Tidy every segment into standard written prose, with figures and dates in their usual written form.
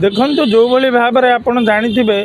देखो जो भाई भाव में आप जाथे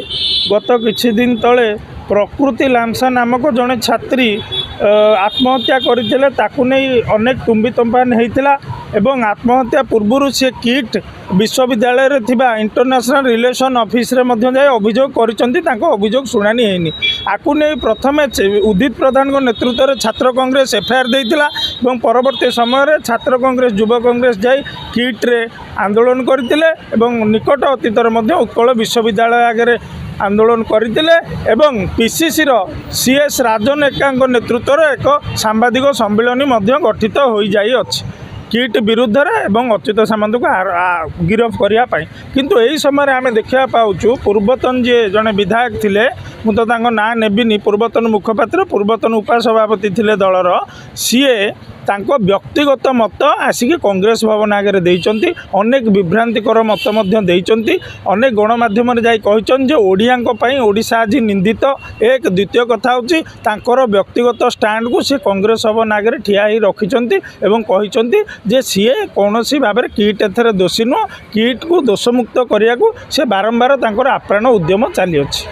गत किछि दिन तले प्रकृति लामसा नामक जड़े छात्री आत्महत्या करते अनेक तुम्बी तंपान होता एवं आत्महत्या पूर्व सी किट विश्वविद्यालय रे थिबा इंटरनेशनल रिलेशन ऑफिस रे मध्य जाय अभियोग करिसेंती तांको अभियोग शुणानी हैनी आकु नै प्रथमे उदित प्रधान को नेतृत्व में छात्र कांग्रेस एफआईआर देइतिला एवं परवर्ती समय रे छात्र कांग्रेस युवा कांग्रेस जाय किट रे आंदोलन करथिले एवं निकट अतीत रे मध्य उत्कल विश्वविद्यालय आगे आंदोलन करथिले एवं पीसीसी रो सीएस राजन एका नेतृत्व में एक सांबादिक सम्मेलन मध्य गठित हो जाई अछि किट विरुद्ध एवं अच्युत सामंत को गिरफ करने किंतु यही समय आम देखा पाचु पूर्वतन जी जड़े विधायक थे मुझे तो ना नेबिनी पूर्वतन मुखपात्र पूर्वतन उपसभापति थे दलर सीए तांको व्यक्तिगत मत आसिक कांग्रेस भवन आगे देइचंती अनेक विभ्रांतिकर मत देइचंती अनेक गणमाध्यम जाई ओडिया ओडिशा आज निंदित एक द्वितीय कथा होची तांकर व्यक्तिगत स्टैंड को से कांग्रेस भवन आगे ठिया ही रखिचंती एवं कहिचंती जे सीए कौनसी भाव में किट एथरे दोषी नुह किट को दोषमुक्त करिया को से बारंबार तांकर आप्राण उद्यम चली अछि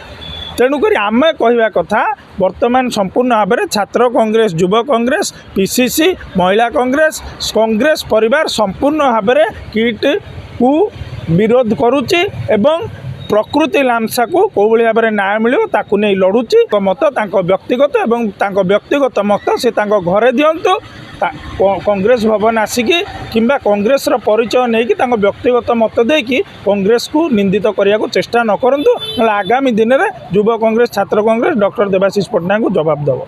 तेणुक आम कहवा कथा वर्तमान संपूर्ण भाव में छात्र कांग्रेस युवा कांग्रेस पीसीसी महिला कांग्रेस कांग्रेस परिवार संपूर्ण भाव में किट को विरोध करुच्ची एवं प्रकृति लामसा को कौली भाव में न्याय मिलो ताकू नहीं लड़ुची मत व्यक्तिगत एवं व्यक्तिगत मत से घरे दिंतु कांग्रेस भवन आसिकी किंबा कांग्रेस परिचय नहीं व्यक्तिगत मत देकी कांग्रेस को निंदित करने को चेष्टा न करंतु आगामी दिन में युवा कांग्रेस छात्र कांग्रेस डॉक्टर देवाशीष पट्टनायक को जवाब देव।